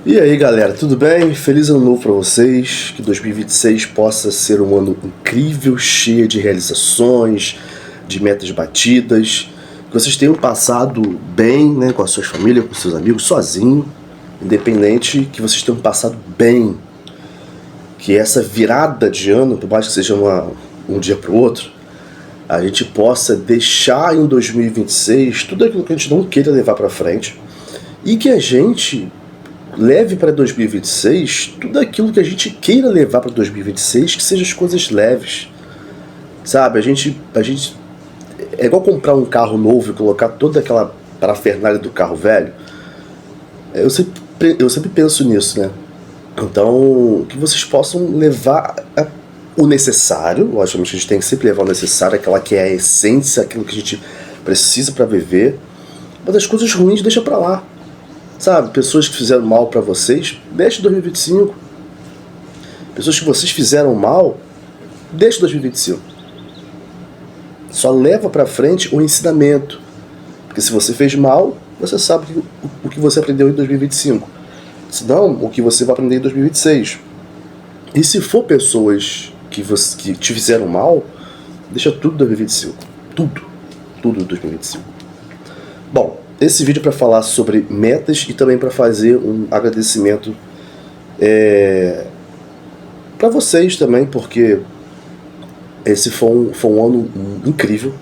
E aí galera, tudo bem? Feliz ano novo pra vocês, que 2026 possa ser um ano incrível, cheio de realizações, de metas batidas, que vocês tenham passado bem, né, com as suas famílias, com seus amigos, sozinho, independente, que vocês tenham passado bem, que essa virada de ano, por mais que seja um dia pro outro, a gente possa deixar em 2026 tudo aquilo que a gente não queira levar pra frente e que a gente leve para 2026 tudo aquilo que a gente queira levar para 2026, que sejam as coisas leves, sabe? A gente é igual comprar um carro novo e colocar toda aquela parafernália do carro velho. Eu sempre penso nisso, né? Então, que vocês possam levar o necessário. Logicamente a gente tem que sempre levar o necessário, aquela que é a essência, aquilo que a gente precisa para viver, mas as coisas ruins deixa para lá. Sabe, pessoas que fizeram mal pra vocês, deixa 2025. Pessoas que vocês fizeram mal, deixa 2025. Só leva pra frente o ensinamento. Porque se você fez mal, você sabe o que você aprendeu em 2025. Se não, o que você vai aprender em 2026. E se for pessoas que te fizeram mal, deixa tudo em 2025. Tudo em 2025. Bom, esse vídeo é para falar sobre metas e também para fazer um agradecimento para vocês também, porque esse foi um ano incrível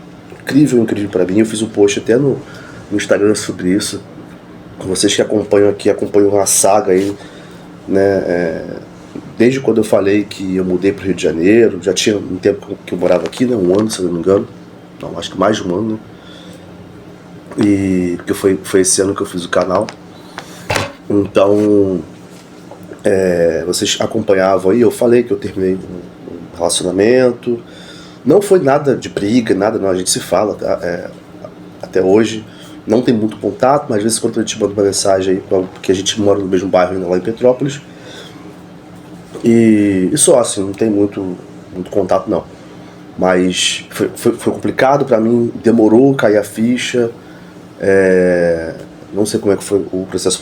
para mim. Eu fiz um post até no Instagram sobre isso. Vocês que acompanham aqui, acompanham a saga aí, né? Desde quando eu falei que eu mudei para o Rio de Janeiro, já tinha um tempo que eu morava aqui, né? Um ano, se eu não me engano. Não, acho que mais de um ano, né? E porque foi esse ano que eu fiz o canal. Então vocês acompanhavam aí, eu falei que eu terminei um relacionamento. Não foi nada de briga, nada, não, a gente se fala, tá? Até hoje não tem muito contato, mas às vezes quando a gente manda uma mensagem aí, porque a gente mora no mesmo bairro ainda lá em Petrópolis, e só assim, não tem muito contato não. Mas foi complicado pra mim, demorou cair a ficha. Não sei como é que foi o processo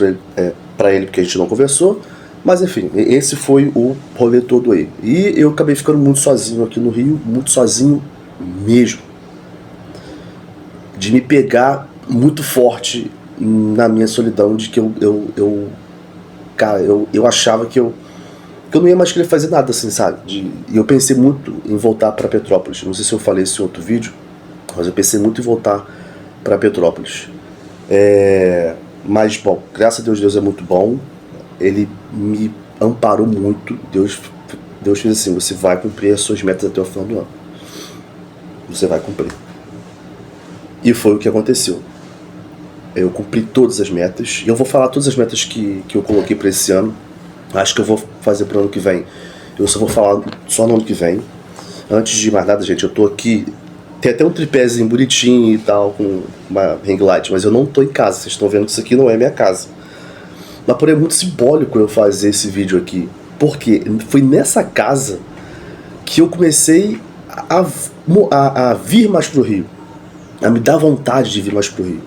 pra ele, porque a gente não conversou, mas enfim, esse foi o rolê todo aí. E eu acabei ficando muito sozinho aqui no Rio, muito sozinho mesmo, de me pegar muito forte na minha solidão, de que eu achava que eu não ia mais querer fazer nada assim, sabe? E eu pensei muito em voltar pra Petrópolis. Não sei se eu falei isso em outro vídeo, mas eu pensei muito em voltar para Petrópolis. Mas, bom, graças a Deus é muito bom. Ele me amparou muito. Deus fez assim: você vai cumprir as suas metas até o final do ano. Você vai cumprir. E foi o que aconteceu. Eu cumpri todas as metas. E eu vou falar todas as metas que eu coloquei para esse ano. Acho que eu vou fazer para o ano que vem. Eu só vou falar só no ano que vem. Antes de mais nada, gente, eu tô aqui. Tem até um tripézinho bonitinho e tal, com uma ring light, mas eu não tô em casa. Vocês estão vendo que isso aqui não é minha casa. Mas porém é muito simbólico eu fazer esse vídeo aqui, porque foi nessa casa que eu comecei a vir mais pro Rio, a me dar vontade de vir mais pro Rio.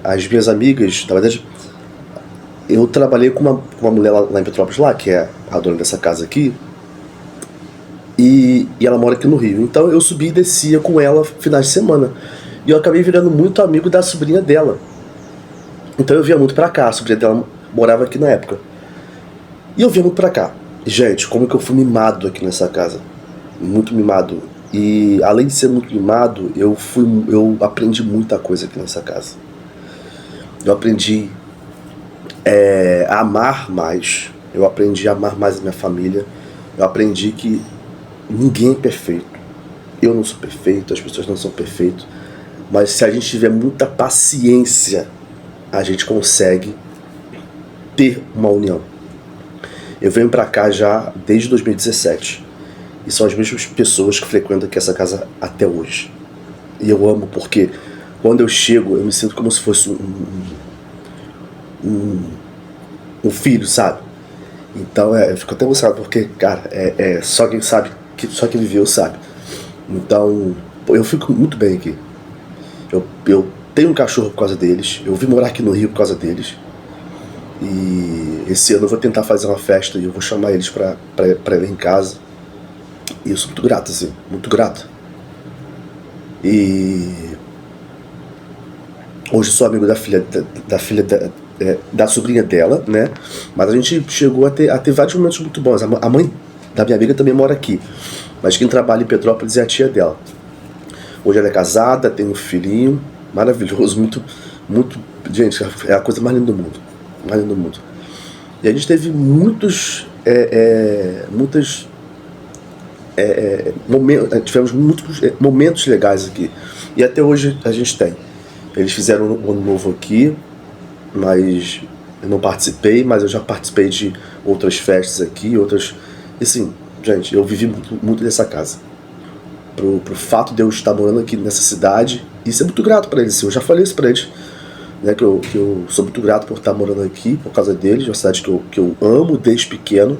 As minhas amigas, na verdade, eu trabalhei com uma mulher lá em Petrópolis, lá, que é a dona dessa casa aqui, e ela mora aqui no Rio. Então eu subia e descia com ela finais de semana. E eu acabei virando muito amigo da sobrinha dela. Então eu via muito pra cá, a sobrinha dela morava aqui na época. E eu via muito pra cá. Gente, como que eu fui mimado aqui nessa casa. Muito mimado. E além de ser muito mimado, eu aprendi muita coisa aqui nessa casa. Eu aprendi a amar mais. Eu aprendi a amar mais a minha família. Eu aprendi que ninguém é perfeito. Eu não sou perfeito, as pessoas não são perfeitas. Mas se a gente tiver muita paciência, a gente consegue ter uma união. Eu venho pra cá já desde 2017. E são as mesmas pessoas que frequentam aqui essa casa até hoje. E eu amo porque quando eu chego, eu me sinto como se fosse um filho, sabe? Então eu fico até emocionado porque, cara, só quem sabe, só quem viveu sabe. Então eu fico muito bem aqui. Eu tenho um cachorro por causa deles. Eu vim morar aqui no Rio por causa deles. E esse ano eu vou tentar fazer uma festa e eu vou chamar eles pra ir em casa. E eu sou muito grato, assim, muito grato. E hoje sou amigo da sobrinha dela, né? Mas a gente chegou a ter vários momentos muito bons. A mãe da minha amiga também mora aqui, mas quem trabalha em Petrópolis é a tia dela. Hoje ela é casada, tem um filhinho maravilhoso, muito. Gente, é a coisa mais linda do mundo. Mais linda do mundo. E a gente teve tivemos muitos momentos legais aqui. E até hoje a gente tem. Eles fizeram um ano novo aqui, mas eu não participei, mas eu já participei de outras festas aqui, outras. E assim, gente, eu vivi muito nessa casa. Pro fato de eu estar morando aqui nessa cidade, e ser muito grato para eles. Eu já falei isso para eles, né, que eu sou muito grato por estar morando aqui, por causa deles, uma cidade que eu amo desde pequeno,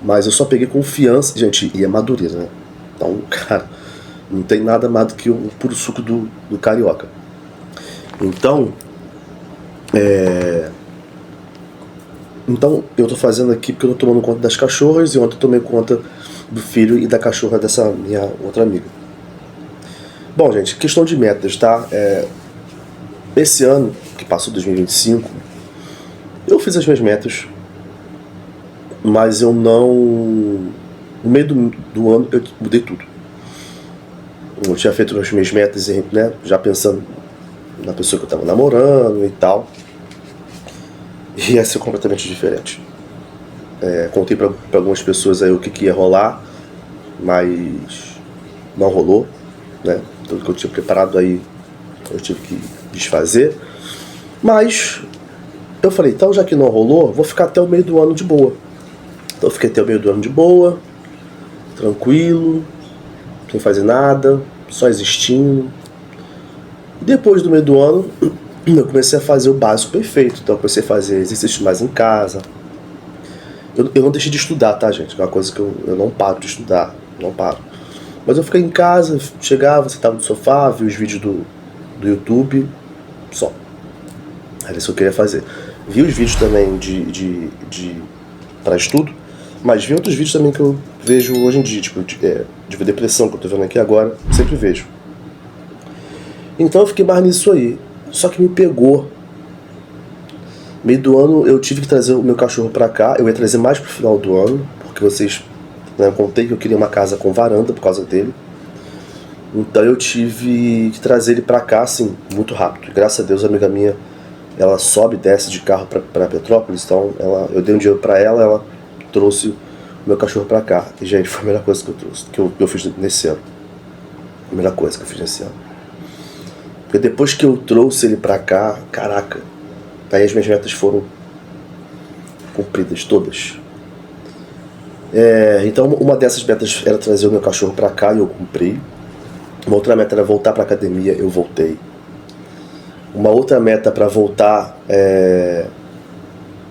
mas eu só peguei confiança, gente, e é madureza, né? Então, cara, não tem nada mais do que o puro suco do carioca. Então, eu tô fazendo aqui porque eu tô tomando conta das cachorras, e ontem eu tomei conta do filho e da cachorra dessa minha outra amiga. Bom, gente, questão de metas, tá? Esse ano, que passou 2025, eu fiz as minhas metas, mas eu não... No meio do ano eu mudei tudo. Eu tinha feito as minhas metas, né, já pensando na pessoa que eu tava namorando e tal, e ia ser completamente diferente. Contei pra algumas pessoas aí o que ia rolar, mas não rolou, né? Tudo que eu tinha preparado aí eu tive que desfazer. Mas eu falei, então já que não rolou, vou ficar até o meio do ano de boa. Então eu fiquei até o meio do ano de boa, tranquilo, sem fazer nada, só existindo. E depois do meio do ano eu comecei a fazer o básico perfeito. Então eu comecei a fazer exercícios mais em casa. Eu não deixei de estudar, tá, gente? É uma coisa que eu não paro de estudar, não paro. Mas eu fiquei em casa, chegava, sentava no sofá, via os vídeos do YouTube, só. Era isso que eu queria fazer. Vi os vídeos também para estudo, mas vi outros vídeos também que eu vejo hoje em dia, tipo de depressão, que eu tô vendo aqui agora, sempre vejo. Então eu fiquei mais nisso aí. Só que me pegou. Meio do ano eu tive que trazer o meu cachorro pra cá. Eu ia trazer mais pro final do ano, porque vocês, né, eu contei que eu queria uma casa com varanda por causa dele. Então eu tive que trazer ele pra cá, assim, muito rápido. Graças a Deus, a amiga minha, ela sobe e desce de carro pra Petrópolis. Então eu dei um dinheiro pra ela, ela trouxe o meu cachorro pra cá. E, gente, foi a melhor coisa que eu trouxe, que eu fiz nesse ano. A melhor coisa que eu fiz nesse ano. Porque depois que eu trouxe ele pra cá, caraca, aí as minhas metas foram cumpridas todas. Então uma dessas metas era trazer o meu cachorro pra cá e eu cumpri. Uma outra meta era voltar pra academia, eu voltei. Uma outra meta pra voltar,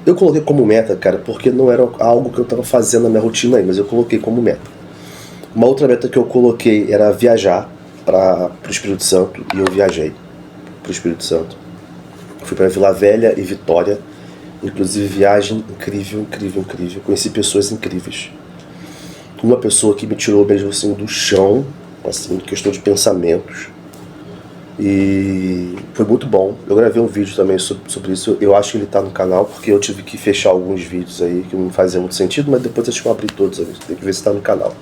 eu coloquei como meta, cara, porque não era algo que eu tava fazendo na minha rotina aí, mas eu coloquei como meta. Uma outra meta que eu coloquei era viajar pro Espírito Santo, e eu viajei pro Espírito Santo. Fui pra Vila Velha e Vitória, inclusive viagem incrível, incrível, incrível. Conheci pessoas incríveis. Uma pessoa que me tirou mesmo assim do chão, assim, questão de pensamentos. E foi muito bom. Eu gravei um vídeo também sobre isso. Eu acho que ele tá no canal, porque eu tive que fechar alguns vídeos aí que não fazia muito sentido, mas depois acho que eu abri todos ali. Tem que ver se tá no canal.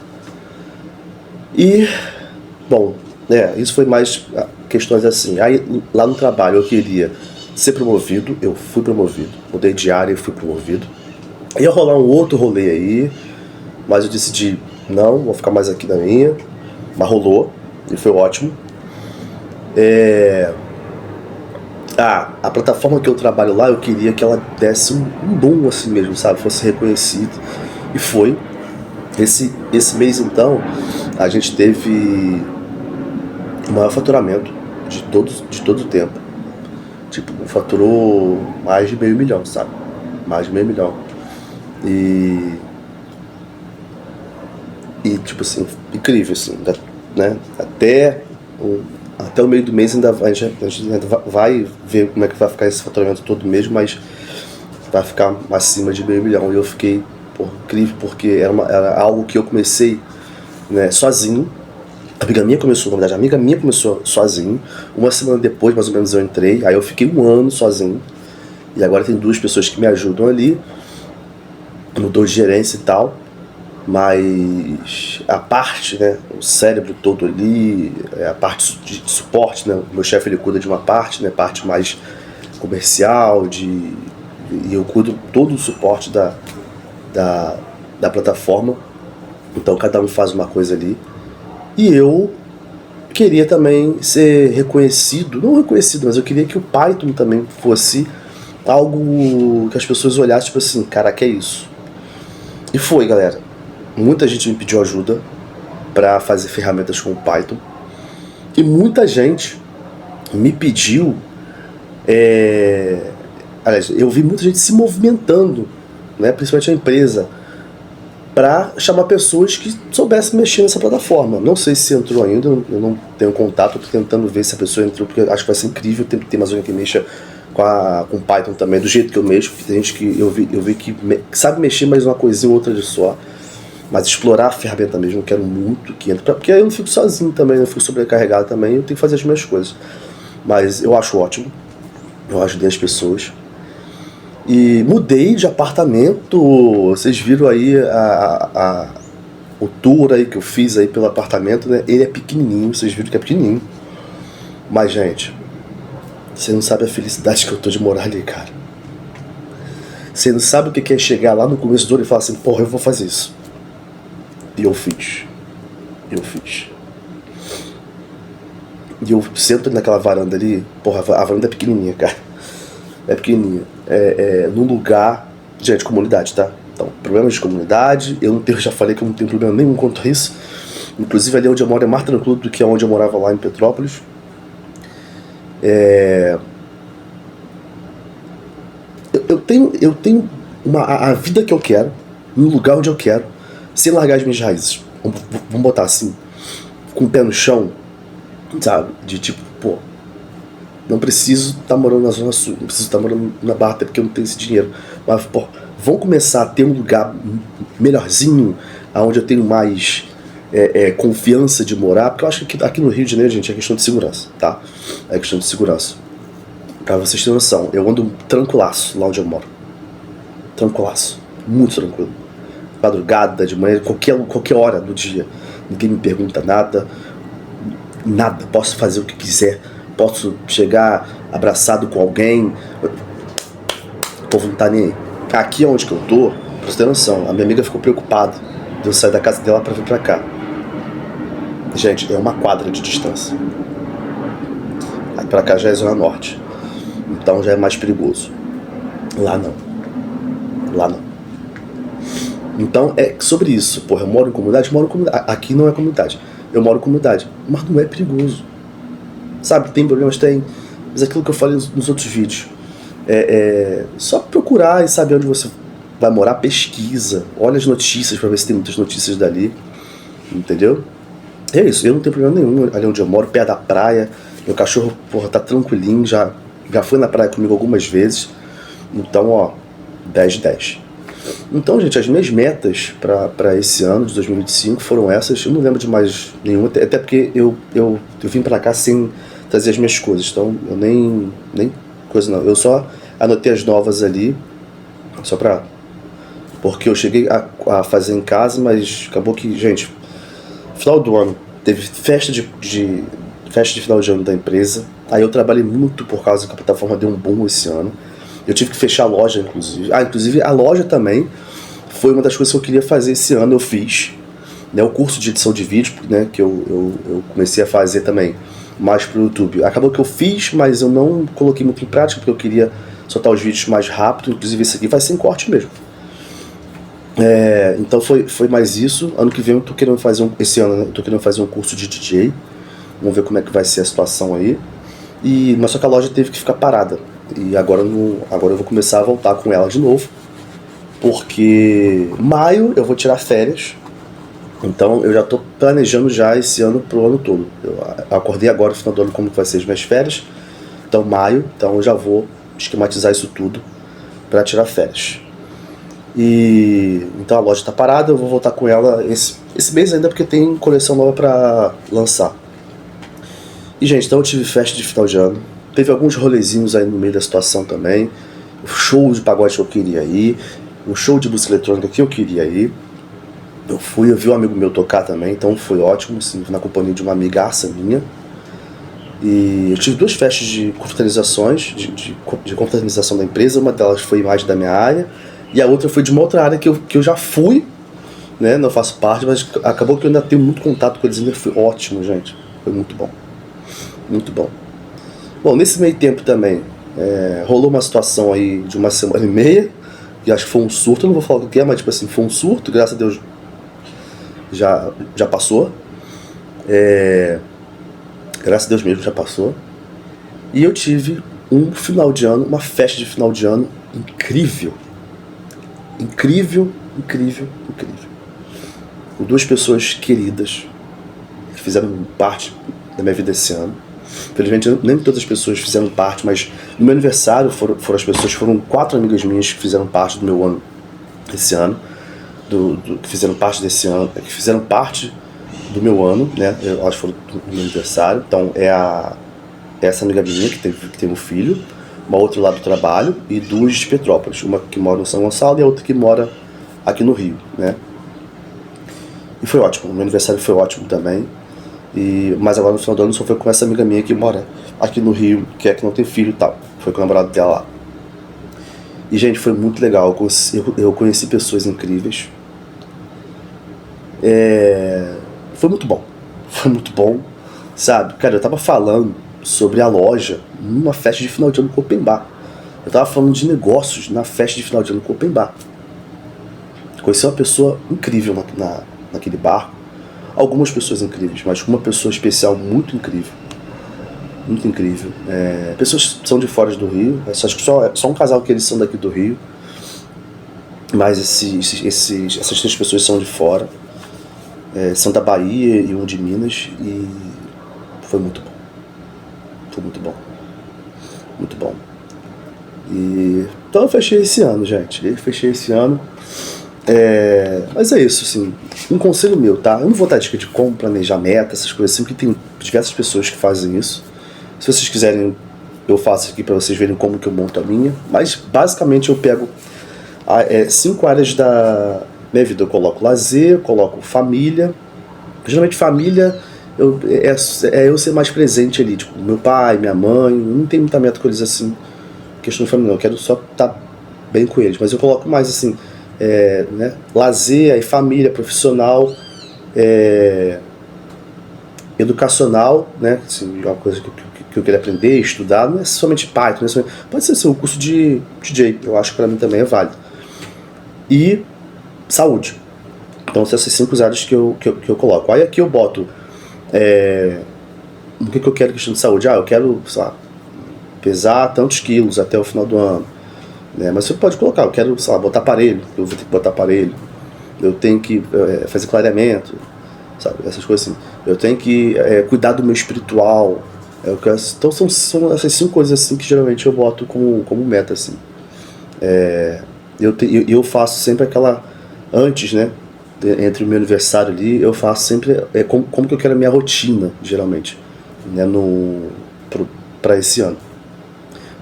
E, bom, isso foi mais questões assim. Aí lá no trabalho eu queria ser promovido, eu fui promovido. Mudei de área e fui promovido. Ia rolar um outro rolê aí, mas eu decidi, não, vou ficar mais aqui na minha. Mas rolou, e foi ótimo. A plataforma que eu trabalho lá, eu queria que ela desse um boom assim mesmo, sabe? Fosse reconhecido. E foi. Esse mês, então, a gente teve o maior faturamento de todo o tempo. Tipo, faturou mais de $500 mil, sabe? Mais de $500 mil. E tipo assim, incrível, assim, né? Até o meio do mês a gente ainda vai ver como é que vai ficar esse faturamento todo mês, mas vai ficar acima de meio milhão. E eu fiquei, pô, incrível, porque era algo que eu comecei, né, sozinho. A amiga minha começou, na verdade, a amiga minha começou sozinho. Uma semana depois, mais ou menos, eu entrei. Aí eu fiquei 1 ano sozinho. E agora tem 2 pessoas que me ajudam ali. Mudou de gerência e tal. Mas a parte, né, o cérebro todo ali, a parte de suporte, né, o meu chefe ele cuida de uma parte, né, parte mais comercial, e eu cuido todo o suporte da plataforma. Então cada um faz uma coisa ali. E eu queria também ser reconhecido, não reconhecido, mas eu queria que o Python também fosse algo que as pessoas olhassem, tipo assim, caraca, é isso. E foi, galera. Muita gente me pediu ajuda para fazer ferramentas com o Python. E muita gente me pediu... Aliás, eu vi muita gente se movimentando, né, principalmente a empresa, para chamar pessoas que soubessem mexer nessa plataforma. Não sei se entrou ainda, eu não tenho contato, estou tentando ver se a pessoa entrou, porque acho que vai ser incrível ter mais alguém que mexa com Python também, do jeito que eu mexo, porque tem gente que eu vi que sabe mexer, mas uma coisinha ou outra de só. Mas explorar a ferramenta mesmo, eu quero muito que entre, porque aí eu não fico sozinho também, eu fico sobrecarregado também, eu tenho que fazer as minhas coisas. Mas eu acho ótimo, eu ajudei as pessoas. E mudei de apartamento, vocês viram aí o tour aí que eu fiz aí pelo apartamento, né? Ele é pequenininho, vocês viram que é pequenininho. Mas, gente, você não sabe a felicidade que eu tô de morar ali, cara. Você não sabe o que é chegar lá no começo do ano e falar assim, porra, eu vou fazer isso. E eu fiz. E eu sento naquela varanda ali, porra, a varanda é pequenininha, cara. É pequenininha. Num lugar... Gente, comunidade, tá? Então, problemas de comunidade, eu já falei que eu não tenho problema nenhum quanto a isso. Inclusive ali onde eu moro é mais tranquilo do que onde eu morava lá em Petrópolis. Eu tenho a vida que eu quero, no lugar onde eu quero, sem largar as minhas raízes. Vamos botar assim, com o pé no chão, sabe? De tipo, pô, não preciso estar morando na Zona Sul, não preciso estar morando na Barra até porque eu não tenho esse dinheiro. Mas, pô, vamos começar a ter um lugar melhorzinho, onde eu tenho mais confiança de morar, porque eu acho que aqui no Rio de Janeiro, gente, é questão de segurança, tá? É questão de segurança. Pra vocês terem noção, eu ando tranquilaço lá onde eu moro. Tranquilaço, muito tranquilo. Madrugada, de manhã, qualquer hora do dia. Ninguém me pergunta nada, posso fazer o que quiser, posso chegar abraçado com alguém, o povo não tá nem aí. Aqui onde que eu tô, pra você ter noção, a minha amiga ficou preocupada de eu sair da casa dela pra vir pra cá. Gente, é 1 quadra de distância. Aí pra cá já é Zona Norte, então já é mais perigoso. Lá não. Então é sobre isso. Porra, eu moro em comunidade. Aqui não é comunidade. Eu moro em comunidade, mas não é perigoso. Sabe, tem problemas, tem. Mas aquilo que eu falei nos outros vídeos. Só procurar e saber onde você vai morar, pesquisa. Olha as notícias pra ver se tem muitas notícias dali. Entendeu? É isso, eu não tenho problema nenhum ali onde eu moro, perto da praia. Meu cachorro, porra, tá tranquilinho, já foi na praia comigo algumas vezes. Então, ó, 10 de 10. Então, gente, as minhas metas para esse ano de 2025 foram essas. Eu não lembro de mais nenhuma, até porque eu vim pra cá sem trazer as minhas coisas. Então, eu nem coisa não. Eu só anotei as novas ali, só pra... Porque eu cheguei a fazer em casa, mas acabou que, gente, final do ano, teve festa de final de ano da empresa. Aí eu trabalhei muito por causa que a plataforma deu um boom esse ano. Eu tive que fechar a loja, inclusive. Inclusive a loja também foi uma das coisas que eu queria fazer esse ano, eu fiz. Né, o curso de edição de vídeo, né, que eu comecei a fazer também, mais pro YouTube. Acabou que eu fiz, mas eu não coloquei muito em prática, porque eu queria soltar os vídeos mais rápido. Inclusive esse aqui vai ser em corte mesmo. Então foi mais isso. Ano que vem eu tô querendo fazer esse ano, né, eu tô querendo fazer um curso de DJ. Vamos ver como é que vai ser a situação aí. Mas só que a loja teve que ficar parada. E agora eu vou começar a voltar com ela de novo, porque maio eu vou tirar férias. Então eu já estou planejando já esse ano pro ano todo. Eu acordei agora no final do ano como vai ser as minhas férias. Então maio, então eu já vou esquematizar isso tudo para tirar férias. E então a loja tá parada, eu vou voltar com ela esse mês ainda, porque tem coleção nova para lançar. E gente, então eu tive festa de final de ano, teve alguns rolezinhos aí no meio da situação também, show de pagode que eu queria ir, um show de música eletrônica que eu queria ir. Eu vi um amigo meu tocar também, então foi ótimo, assim, na companhia de uma amigaça minha. E eu tive 2 festas de confraternizações, de confraternização da empresa. Uma delas foi mais da minha área, e a outra foi de uma outra área que eu já fui, né, não faço parte, mas acabou que eu ainda tenho muito contato com eles, ainda foi ótimo, gente, foi muito bom, muito bom. Bom, nesse meio tempo também, rolou uma situação aí de uma semana e meia, e acho que foi um surto, eu não vou falar o que é, mas tipo assim, foi um surto, graças a Deus já passou. Graças a Deus mesmo já passou. E eu tive um final de ano, uma festa de final de ano incrível. Incrível, incrível, incrível. Com 2 pessoas queridas que fizeram parte da minha vida esse ano. Infelizmente nem todas as pessoas fizeram parte, mas no meu aniversário foram 4 amigas minhas que fizeram parte do meu ano esse ano. Que fizeram parte desse ano, que fizeram parte do meu ano, né? Eu acho que foi do meu aniversário. Então essa amiga minha que tem um filho, uma outra lá do trabalho e 2 de Petrópolis, uma que mora no São Gonçalo e a outra que mora aqui no Rio, né? E foi ótimo, o meu aniversário foi ótimo também. Mas agora no final do ano só foi com essa amiga minha que mora aqui no Rio, que não tem filho e tal. Foi com o namorado dela lá. E gente, foi muito legal, eu conheci pessoas incríveis. Foi muito bom, sabe? Cara, eu tava falando sobre a loja numa festa de final de ano com Open Bar. Eu tava falando de negócios na festa de final de ano com Open Bar. Conheci uma pessoa incrível naquele bar. Algumas pessoas incríveis, mas uma pessoa especial muito incrível. Muito incrível. Pessoas que são de fora do Rio, acho que só um casal que eles são daqui do Rio. Mas essas 3 pessoas são de fora. São da Bahia e um de Minas, e foi muito bom. Foi muito bom. Muito bom. Então eu fechei esse ano, gente. Mas é isso, assim. Um conselho meu, tá? Eu não vou dar dica de como planejar meta, essas coisas assim, porque tem diversas pessoas que fazem isso. Se vocês quiserem, eu faço aqui pra vocês verem como que eu monto a minha. Mas basicamente eu pego 5 áreas da minha vida. Eu coloco lazer, eu coloco família. Geralmente família eu ser mais presente ali, tipo meu pai, minha mãe. Não tem muita meta com eles assim, questão de família não, eu quero só estar bem com eles, mas eu coloco mais assim, né, lazer, aí família, profissional, educacional, né, assim, uma coisa que eu queria aprender, estudar, não é somente Python, pode ser o curso de DJ, eu acho que para mim também é válido, e saúde. Então são essas 5 áreas que eu coloco. Aí aqui eu boto o que eu quero em questão de saúde. Eu quero, sei lá, pesar tantos quilos até o final do ano, né? Mas você pode colocar, eu quero, sei lá, botar aparelho, eu vou ter que botar aparelho, eu tenho que fazer clareamento, sabe, essas coisas assim. Eu tenho que cuidar do meu espiritual. Então são essas 5 coisas assim que geralmente eu boto como meta, assim. Eu faço sempre aquela, antes, né, entre o meu aniversário ali, eu faço sempre como que eu quero a minha rotina, geralmente, né, para esse ano.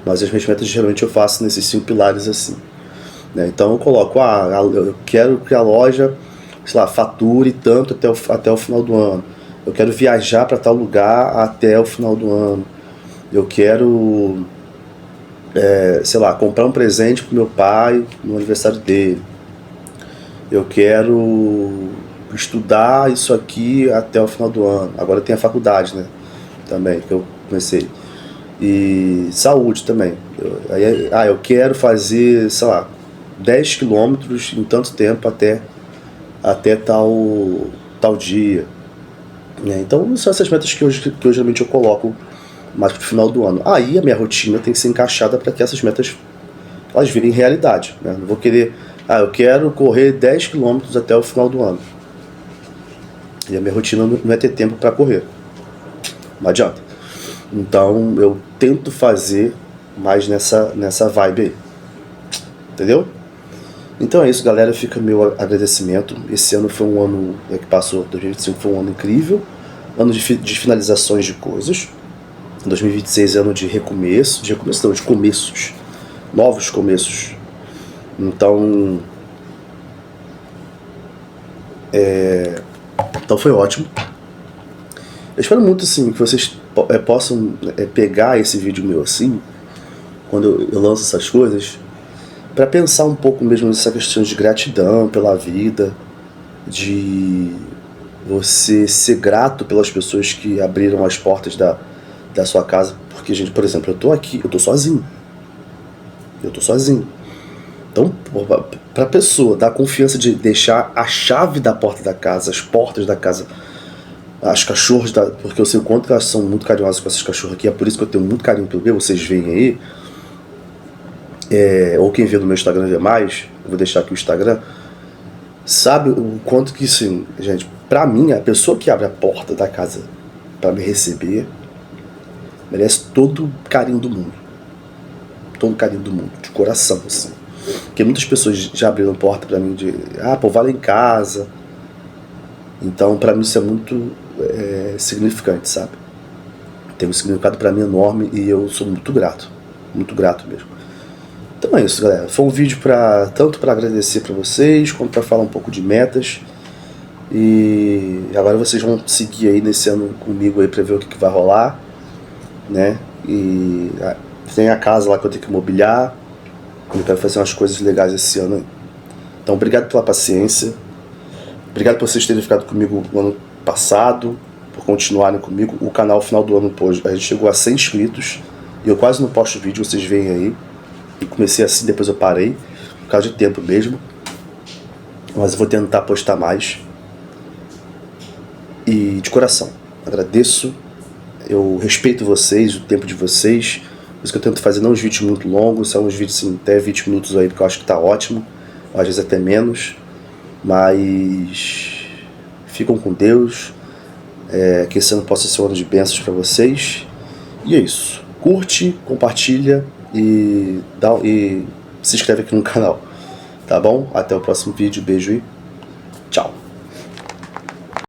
Mas as minhas metas geralmente eu faço nesses 5 pilares assim, né? Então eu coloco, eu quero que a loja, sei lá, fature tanto até o final do ano. Eu quero viajar para tal lugar até o final do ano. Eu quero, sei lá, comprar um presente pro meu pai no aniversário dele. Eu quero estudar isso aqui até o final do ano. Agora tem a faculdade, né? Também, que eu comecei. E saúde também. Eu quero fazer, sei lá, 10 quilômetros em tanto tempo até tal dia. Então são essas metas que eu geralmente coloco mais pro final do ano. Aí a minha rotina tem que ser encaixada para que essas metas elas virem realidade, né? Não vou querer, eu quero correr 10 quilômetros até o final do ano. E a minha rotina não é ter tempo para correr. Não adianta. Então eu tento fazer mais nessa vibe aí. entendeu? Então é isso, galera, fica meu agradecimento. Esse ano foi um ano que passou, 2025 foi um ano incrível, ano de finalizações de coisas. 2026 é ano de recomeço, de começos, novos começos. Então foi ótimo. Eu espero muito assim que vocês possam pegar esse vídeo meu assim, quando eu lanço essas coisas, para pensar um pouco mesmo nessa questão de gratidão pela vida, de você ser grato pelas pessoas que abriram as portas da sua casa. Porque, gente, por exemplo, eu tô aqui, eu tô sozinho. Então, pra pessoa dar a confiança de deixar a chave da porta da casa, as portas da casa, as cachorros, porque eu sei o quanto elas são muito carinhosas com esses cachorros aqui, é por isso que eu tenho muito carinho pelo meu, vocês veem aí, ou quem vê no meu Instagram vê mais, eu vou deixar aqui o Instagram, sabe o quanto que, assim, gente, pra mim, a pessoa que abre a porta da casa pra me receber, merece todo o carinho do mundo. Todo o carinho do mundo, de coração, assim. Porque muitas pessoas já abriram porta pra mim de, pô, vai lá em casa. Então, pra mim isso é muito significante, sabe? Tem um significado pra mim enorme e eu sou muito grato mesmo. Então é isso, galera. Foi um vídeo tanto pra agradecer pra vocês, quanto pra falar um pouco de metas. E agora vocês vão seguir aí nesse ano comigo aí pra ver o que vai rolar, né? E tem a casa lá que eu tenho que mobiliar. Eu quero fazer umas coisas legais esse ano aí. Então, obrigado pela paciência. Obrigado por vocês terem ficado comigo no ano passado, por continuarem comigo. O canal, no final do ano, a gente chegou a 100 inscritos. E eu quase não posto vídeo, vocês veem aí. E comecei assim, depois eu parei, por causa de tempo mesmo. Mas eu vou tentar postar mais. E de coração, agradeço. Eu respeito vocês, o tempo de vocês. Por isso que eu tento fazer não uns vídeos muito longos, são uns vídeos assim, até 20 minutos aí, porque eu acho que tá ótimo. Às vezes até menos. Mas ficam com Deus. Que esse ano possa ser um ano de bênçãos para vocês. E é isso. Curte, compartilha e se inscreve aqui no canal. Tá bom? Até o próximo vídeo. Beijo e tchau.